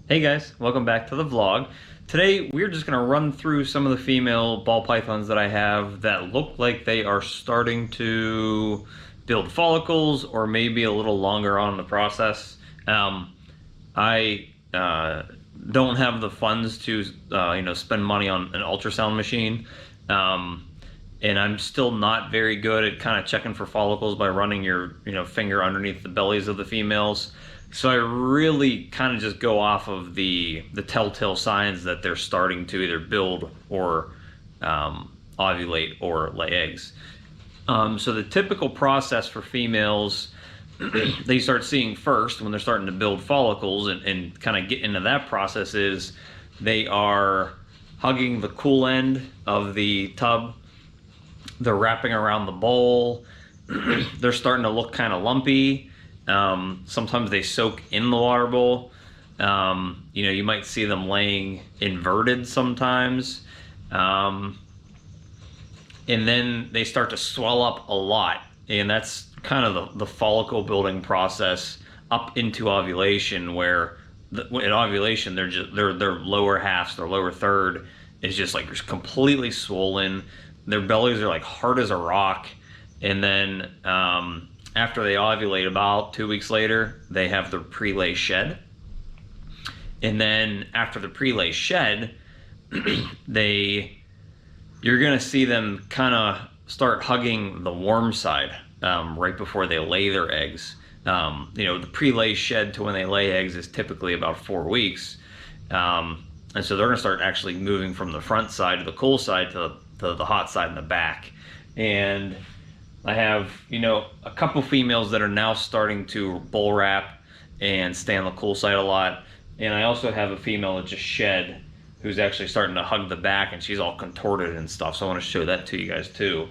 Hey guys, welcome back to the vlog. Today we're just going to run through some of the female ball pythons that I have that look like they are starting to build follicles or maybe a little longer on in the process. I don't have the funds to spend money on an ultrasound machine. And I'm still not very good at kind of checking for follicles by running your finger underneath the bellies of the females. So I really kind of just go off of the telltale signs that they're starting to either build or ovulate or lay eggs. So the typical process for females, they start seeing first when they're starting to build follicles and kind of get into that process is they are hugging the cool end of the tub. They're wrapping around the bowl. They're starting to look kind of lumpy. Sometimes they soak in the water bowl. You might see them laying inverted sometimes. And then they start to swell up a lot. And that's kind of the follicle building process up into ovulation, where in ovulation, their lower halves, their lower third is just like completely swollen. Their bellies are like hard as a rock. And then after they ovulate, about 2 weeks later, they have their pre-lay shed. And then after the pre-lay shed, you're gonna see them kind of start hugging the warm side right before they lay their eggs. The pre-lay shed to when they lay eggs is typically about 4 weeks. And so they're gonna start actually moving from the front side to the cool side to the hot side in the back. And I have, a couple females that are now starting to bull wrap and stay on the cool side a lot. And I also have a female that just shed who's actually starting to hug the back, and she's all contorted and stuff. So I want to show that to you guys too.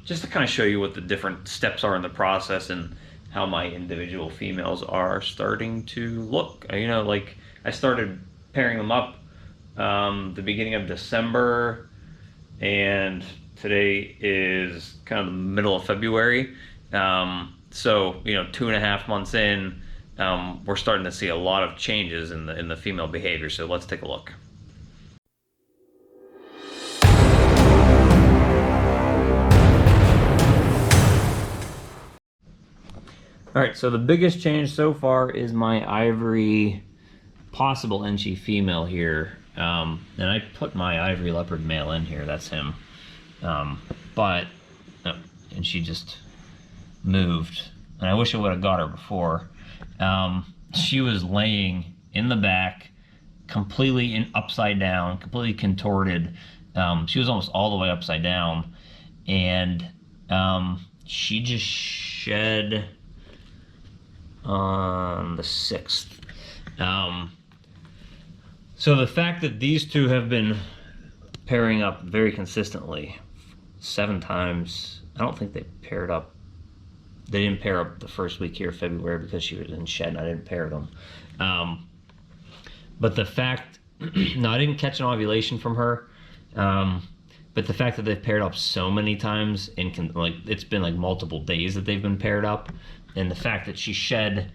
Just to kind of show you what the different steps are in the process and how my individual females are starting to look. Like I started pairing them up the beginning of December, and today is kind of the middle of February. So 2.5 months in, we're starting to see a lot of changes in the female behavior. So let's take a look. All right, so the biggest change so far is my ivory possible Enchi female here. And I put my ivory leopard male in here, that's him. And she just moved. And I wish I would have got her before. She was laying in the back, completely upside down, completely contorted. She was almost all the way upside down. And she just shed on the 6th. So the fact that these two have been pairing up very consistently 7 times, I don't think they paired up. They didn't pair up the first week here of February because she was in shed and I didn't pair them. But the fact, no, I didn't catch an ovulation from her. But the fact that they've paired up so many times and it's been like multiple days that they've been paired up, and the fact that she shed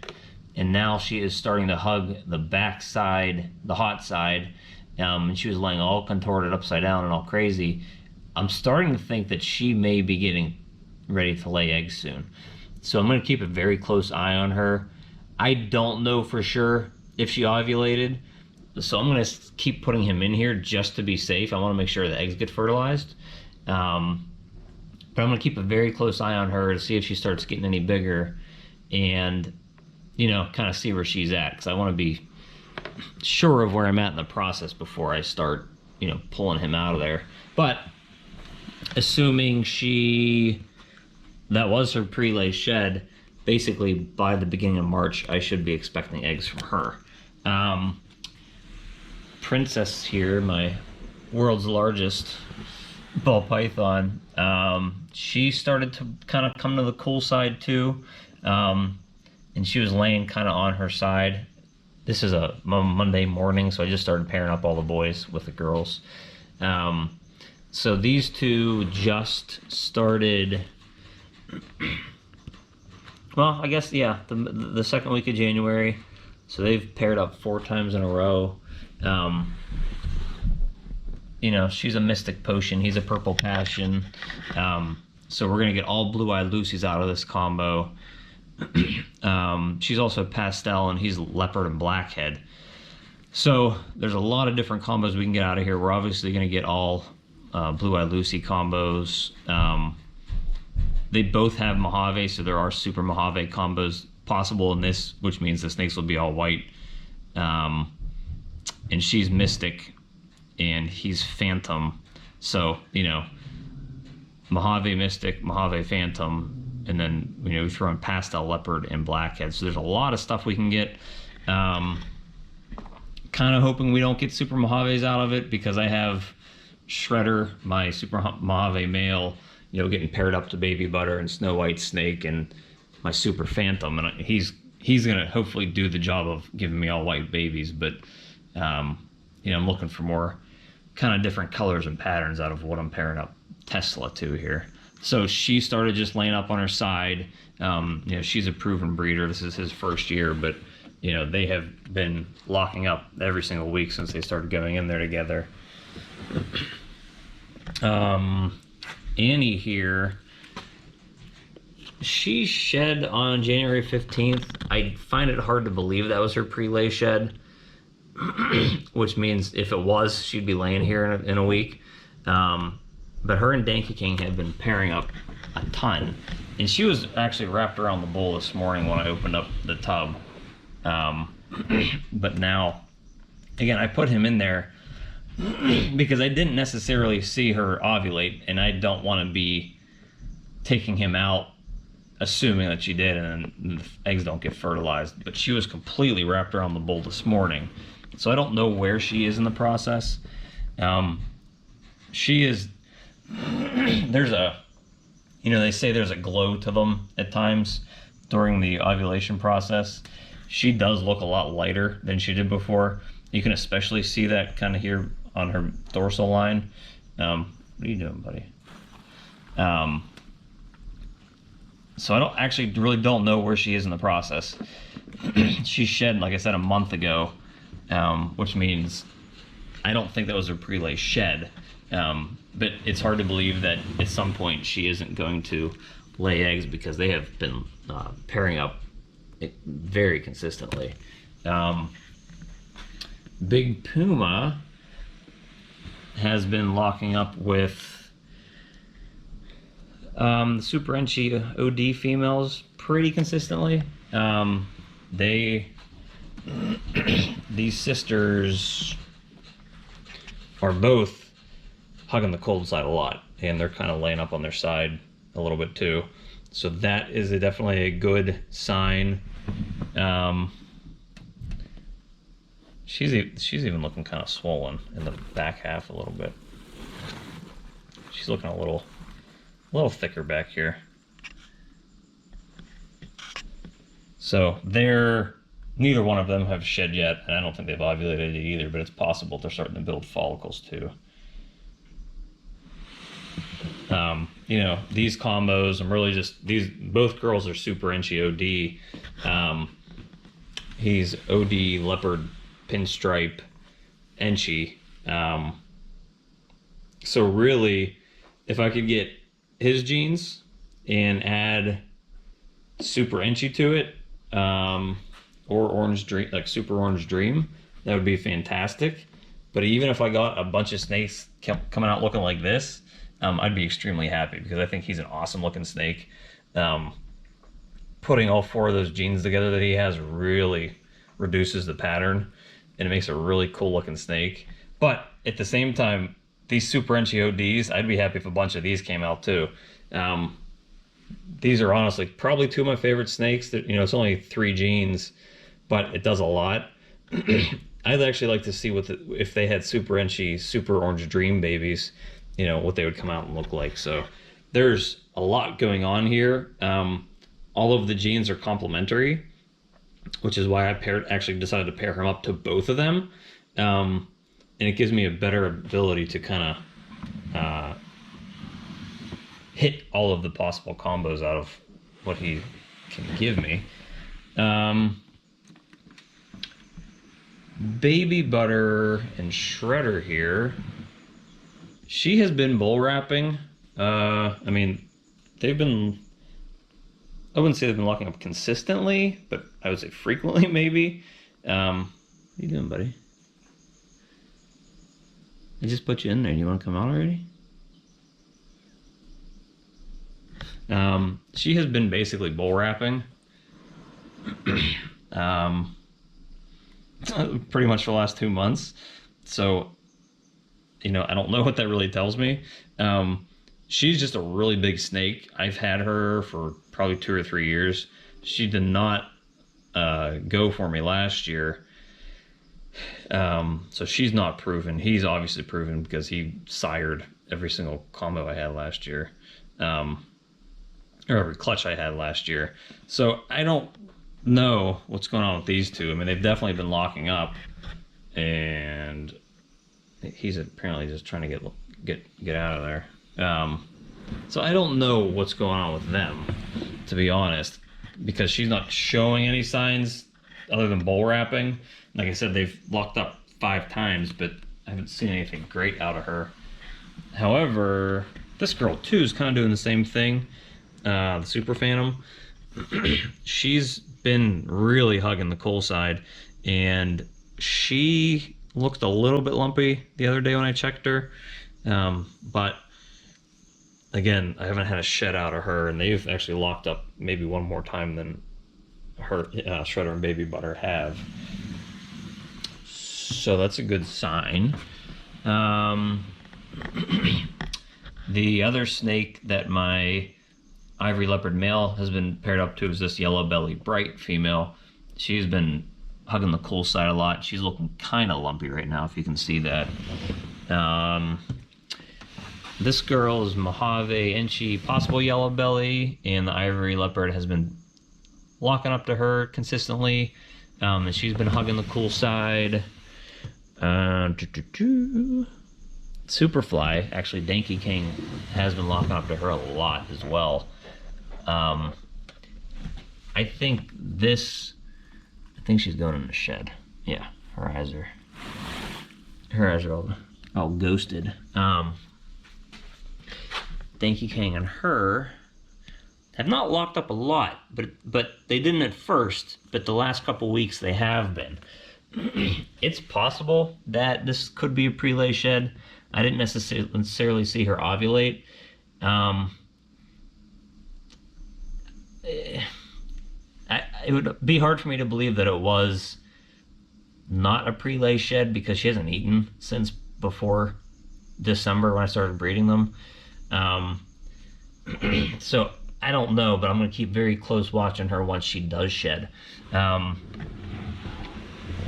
and now she is starting to hug the back side, the hot side, and she was laying all contorted upside down and all crazy. I'm starting to think that she may be getting ready to lay eggs soon. So I'm going to keep a very close eye on her. I don't know for sure if she ovulated, so I'm going to keep putting him in here just to be safe. I want to make sure the eggs get fertilized. But I'm going to keep a very close eye on her to see if she starts getting any bigger and, kind of see where she's at, because I want to be sure of where I'm at in the process before I start, pulling him out of there. But assuming that was her pre-lay shed, basically by the beginning of March, I should be expecting eggs from her. Princess here, my world's largest ball python, she started to kind of come to the cool side too. And she was laying kind of on her side. This is a Monday morning, so I just started pairing up all the boys with the girls. So these two just started, well, I guess, yeah, the second week of January. So they've paired up 4 times in a row. You know, she's a Mystic Potion. He's a Purple Passion. So we're going to get all Blue-Eyed Lucy's out of this combo. She's also Pastel, and he's Leopard and Blackhead. So there's a lot of different combos we can get out of here. We're obviously going to get all Blue-Eyed Lucy combos. They both have Mojave, so there are Super Mojave combos possible in this, which means the snakes will be all white. And she's Mystic, and he's Phantom. So, you know, Mojave Mystic, Mojave Phantom, and then, you know, we throw in Pastel Leopard and Blackhead. So there's a lot of stuff we can get. Kind of hoping we don't get Super Mojaves out of it, because I have Shredder, my Super Mojave male, you know, getting paired up to Baby Butter and Snow White Snake, and my Super Phantom, and he's gonna hopefully do the job of giving me all white babies. But you know, I'm looking for more kind of different colors and patterns out of what I'm pairing up Tesla to here. So she started just laying up on her side. You know, she's a proven breeder. This is his first year, but you know, they have been locking up every single week since they started going in there together. Annie here, she shed on January 15th. I find it hard to believe that was her pre-lay shed, which means if it was, she'd be laying here in a week. But her and Danky King had been pairing up a ton, and she was actually wrapped around the bowl this morning when I opened up the tub. But now, again, I put him in there because I didn't necessarily see her ovulate, and I don't want to be taking him out assuming that she did, and the eggs don't get fertilized. But she was completely wrapped around the bowl this morning, so I don't know where she is in the process. She is, there's a, you know, they say there's a glow to them at times during the ovulation process. She does look a lot lighter than she did before. You can especially see that kind of here on her dorsal line. What are you doing, buddy? So I really don't know where she is in the process. She shed, like I said, a month ago, which means I don't think that was her pre-lay shed. But it's hard to believe that at some point she isn't going to lay eggs, because they have been pairing up very consistently. Big Puma has been locking up with the Super Enchi OD females pretty consistently. These sisters are both hugging the cold side a lot, and they're kind of laying up on their side a little bit too. So that is definitely a good sign. She's even looking kind of swollen in the back half a little bit. She's looking a little thicker back here. So neither one of them have shed yet, and I don't think they've ovulated either, but it's possible they're starting to build follicles too. You know, these combos, I'm really just, both girls are Super Enchi OD. He's OD Leopard Pinstripe Enchi. So really, if I could get his genes and add Super Enchi to it, or Orange Dream, like Super Orange Dream, that would be fantastic. But even if I got a bunch of snakes coming out looking like this, I'd be extremely happy, because I think he's an awesome looking snake. Putting all 4 of those genes together that he has really reduces the pattern, and it makes a really cool looking snake. But at the same time, these Super Enchi ODs, I'd be happy if a bunch of these came out too. These are honestly probably 2 of my favorite snakes. You know, it's only 3 genes, but it does a lot. I'd actually like to see if they had Super Enchi Super Orange Dream babies, you know, what they would come out and look like. So there's a lot going on here. All of the genes are complementary, which is why I actually decided to pair him up to both of them. And it gives me a better ability to kind of hit all of the possible combos out of what he can give me. Baby Butter and Shredder here. She has been bull wrapping. I mean, they've been, I wouldn't say they've been locking up consistently, but I would say frequently maybe. What are you doing, buddy? I just put you in there. You want to come out already? She has been basically bull wrapping. Pretty much for the last 2 months. So, you know, I don't know what that really tells me. She's just a really big snake. I've had her for probably 2 or 3 years. She did not go for me last year. So she's not proven. He's obviously proven because he sired every single combo I had last year. Or every clutch I had last year. So I don't know what's going on with these two. I mean, they've definitely been locking up, and he's apparently just trying to get out of there. So I don't know what's going on with them, to be honest, because she's not showing any signs other than bull wrapping. Like I said, they've locked up 5 times, but I haven't seen anything great out of her. However, this girl too is kind of doing the same thing. The Super Phantom. She's been really hugging the coal side, and she looked a little bit lumpy the other day when I checked her. But again, I haven't had a shed out of her, and they've actually locked up maybe one more time than her Shredder and Baby Butter have. So that's a good sign. The other snake that my Ivory Leopard male has been paired up to is this Yellow Belly Bright female. She's been hugging the cool side a lot. She's looking kind of lumpy right now, if you can see that. This girl is Mojave Enchi Possible Yellow Belly, and the Ivory Leopard has been locking up to her consistently, and she's been hugging the cool side. Superfly, actually, Danky King has been locking up to her a lot as well. I think she's going in the shed. Yeah, her eyes are all ghosted. Danky King and her have not locked up a lot, but they didn't at first, but the last couple weeks they have been. It's possible that this could be a prelay shed. I didn't necessarily see her ovulate. It would be hard for me to believe that it was not a prelay shed because she hasn't eaten since before December when I started breeding them. So I don't know, but I'm going to keep very close watching her once she does shed.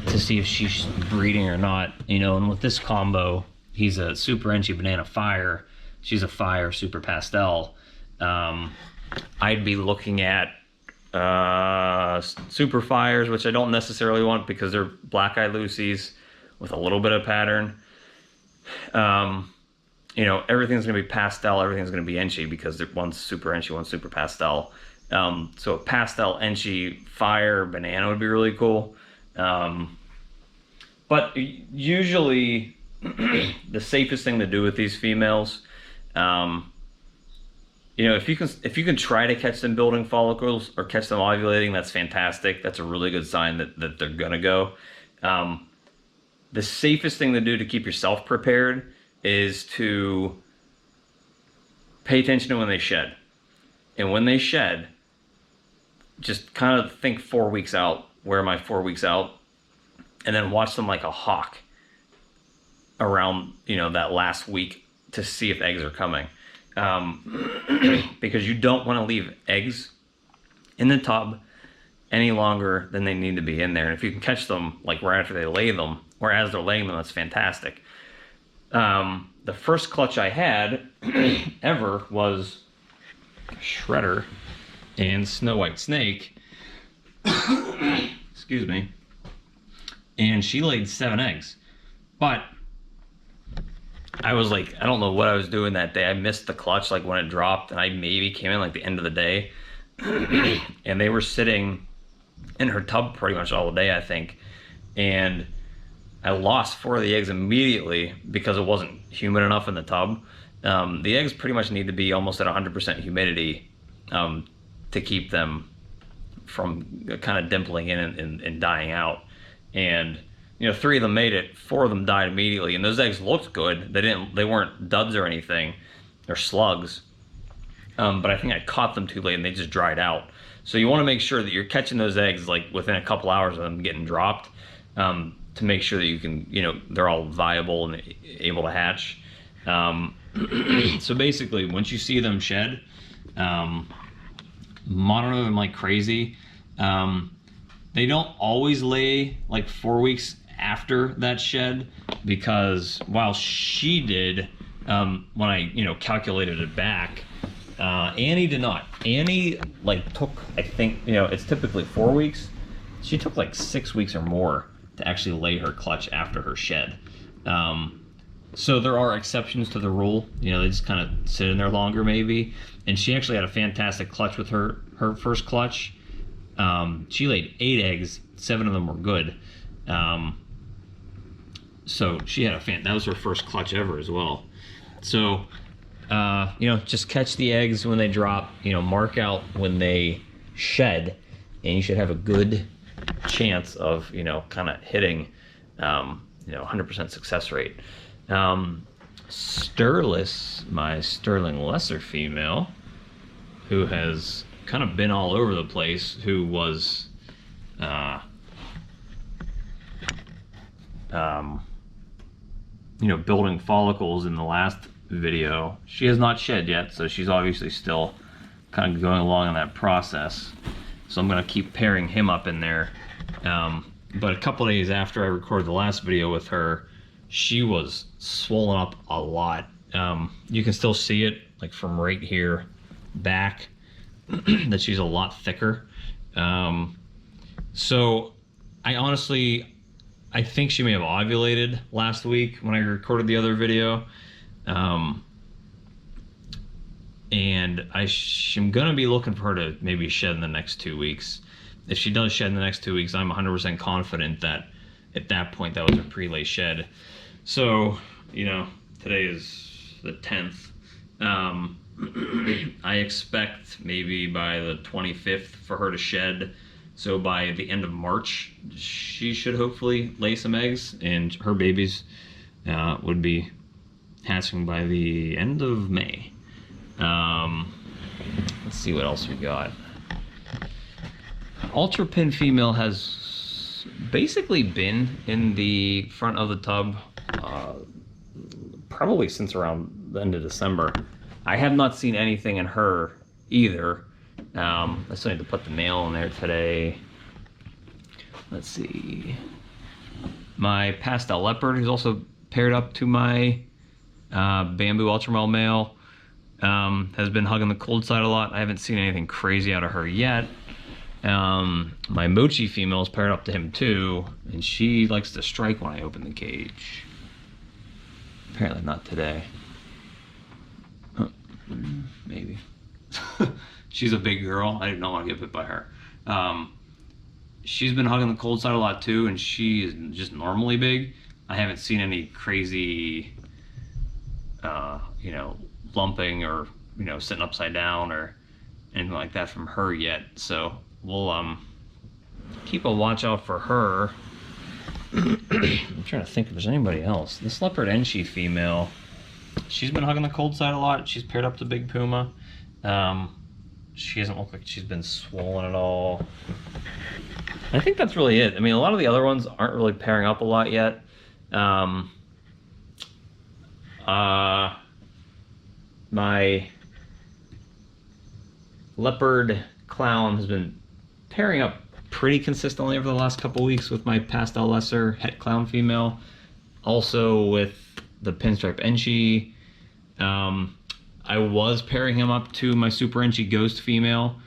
To see if she's breeding or not, you know. And with this combo, he's a Super Enchi Banana Fire. She's a Fire Super Pastel. I'd be looking at Super Fires, which I don't necessarily want because they're Black Eye Lucy's with a little bit of pattern. You know, everything's going to be pastel, everything's going to be Enchi because one's Super Enchi, one's Super Pastel. So a Pastel Enchi Fire Banana would be really cool. But usually the safest thing to do with these females, you know, if you can try to catch them building follicles or catch them ovulating, that's fantastic. That's a really good sign that they're gonna go. The safest thing to do to keep yourself prepared is to pay attention to when they shed. And when they shed, just kind of think 4 weeks out. Where am I 4 weeks out? And then watch them like a hawk around, you know, that last week to see if eggs are coming. Because you don't want to leave eggs in the tub any longer than they need to be in there. And if you can catch them like right after they lay them, or as they're laying them, that's fantastic. The first clutch I had ever was Shredder and Snow White Snake. Excuse me. And she laid 7 eggs. But I was like, I don't know what I was doing that day. I missed the clutch like when it dropped, and I maybe came in like the end of the day. And they were sitting in her tub pretty much all the day, I think. And I lost 4 of the eggs immediately because it wasn't humid enough in the tub. The eggs pretty much need to be almost at 100% humidity to keep them from kind of dimpling in and dying out. And 3 of them made it, 4 of them died immediately, and those eggs looked good. They weren't duds or anything, or slugs. But I think I caught them too late and they just dried out. So you want to make sure that you're catching those eggs like within a couple hours of them getting dropped, to make sure that you can, they're all viable and able to hatch. So basically, once you see them shed, monitor them like crazy. They don't always lay like 4 weeks after that shed, because while she did, when I calculated it back, Annie did not. Annie took, I think, it's typically 4 weeks. She took like 6 weeks or more to actually lay her clutch after her shed. So there are exceptions to the rule. They just kind of sit in there longer maybe. And she actually had a fantastic clutch with her first clutch. She laid 8 eggs, 7 of them were good. So she had that was her first clutch ever as well. So, just catch the eggs when they drop, mark out when they shed, and you should have a good chance of, kind of hitting, 100% success rate. Sterlis, my Sterling Lesser female, who has kind of been all over the place, who was, building follicles in the last video. She has not shed yet, so she's obviously still kind of going along in that process. So I'm going to keep pairing him up in there. But a couple days after I recorded the last video with her, she was swollen up a lot. You can still see it, like from right here back, that she's a lot thicker. So I think she may have ovulated last week when I recorded the other video. And I'm gonna be looking for her to maybe shed in the next 2 weeks. If she does shed in the next 2 weeks, I'm 100% confident that at that point that was a pre-lay shed. So, today is the 10th. I expect maybe by the 25th for her to shed. So by the end of March, she should hopefully lay some eggs, and her babies would be hatching by the end of May. Let's see what else we got. Ultra Pin female has basically been in the front of the tub probably since around the end of December. I have not seen anything in her either. I still need to put the male in there today. Let's see. My Pastel Leopard, who's also paired up to my Bamboo Ultramel male, has been hugging the cold side a lot. I haven't seen anything crazy out of her yet. My Mochi female is paired up to him too, and she likes to strike when I open the cage. Apparently not today. Maybe. She's a big girl. I did not want to get bit by her. She's been hugging the cold side a lot too, and she is just normally big. I haven't seen any crazy, lumping or, sitting upside down or anything like that from her yet. So we'll keep a watch out for her. I'm trying to think if there's anybody else. This Leopard Enchi female, she's been hugging the cold side a lot. She's paired up to Big Puma. She doesn't look like she's been swollen at all. I think that's really it. I mean, a lot of the other ones aren't really pairing up a lot yet. My Leopard Clown has been pairing up pretty consistently over the last couple weeks with my Pastel Lesser Het Clown female. Also with the Pinstripe Enchi. I was pairing him up to my Super Enchi Ghost female,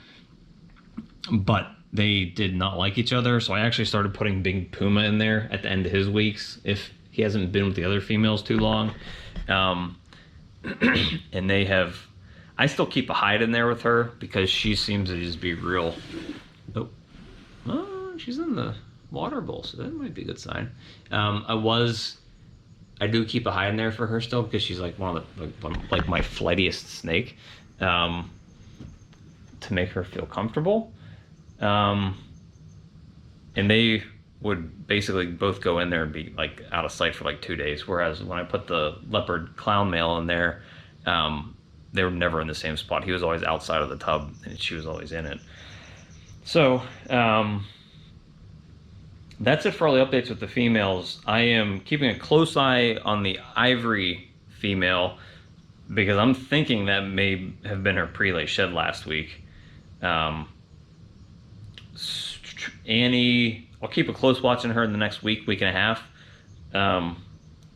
but they did not like each other, so I actually started putting Big Puma in there at the end of his weeks if he hasn't been with the other females too long. And they have, I still keep a hide in there with her because she seems to just be real. Oh, she's in the water bowl, so that might be a good sign. I do keep a hide in there for her still because she's like one of the like my flightiest snake, to make her feel comfortable. And they would basically both go in there and be like out of sight for like 2 days. Whereas when I put the leopard clown male in there, they were never in the same spot. He was always outside of the tub and she was always in it. So that's it for all the updates with the females. I am keeping a close eye on the ivory female because I'm thinking that may have been her prelay shed last week. Annie, I'll keep a close watch on her in the next week and a half,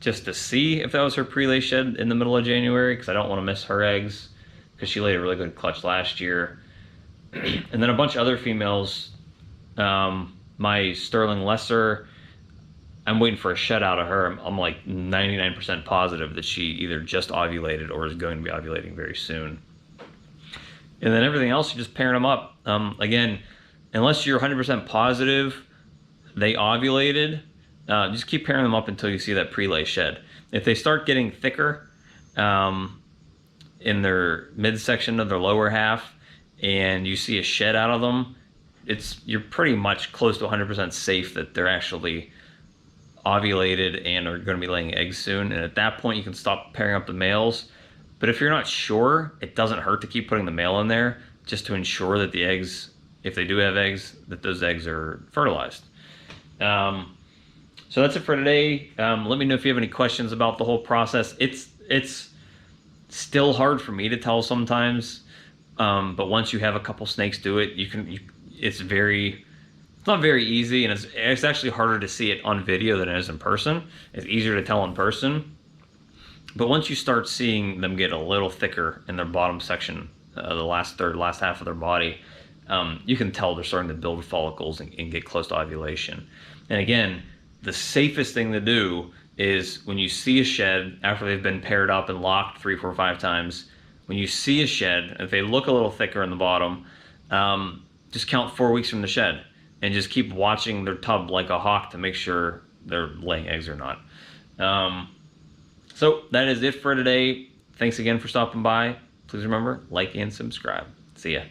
just to see if that was her prelay shed in the middle of January, because I don't want to miss her eggs, because she laid a really good clutch last year. And then a bunch of other females, my Sterling Lesser, I'm waiting for a shed out of her. I'm like 99% positive that she either just ovulated or is going to be ovulating very soon. And then everything else, you're just pairing them up. Again, unless you're 100% positive they ovulated, just keep pairing them up until you see that prelay shed. If they start getting thicker in their midsection of their lower half and you see a shed out of them, you're pretty much close to 100% safe that they're actually ovulated and are going to be laying eggs soon. And at that point you can stop pairing up the males. But if you're not sure, it doesn't hurt to keep putting the male in there just to ensure that the eggs, if they do have eggs, that those eggs are fertilized. So that's it for today. Let me know if you have any questions about the whole process. It's still hard for me to tell sometimes, but once you have a couple snakes do it, it's not very easy, and it's actually harder to see it on video than it is in person. It's easier to tell in person. But once you start seeing them get a little thicker in their bottom section, the last half of their body, you can tell they're starting to build follicles and get close to ovulation. And again, the safest thing to do is when you see a shed after they've been paired up and locked 3, 4, 5 times, when you see a shed, if they look a little thicker in the bottom, just count 4 weeks from the shed and just keep watching their tub like a hawk to make sure they're laying eggs or not. So that is it for today. Thanks again for stopping by. Please remember, like and subscribe. See ya.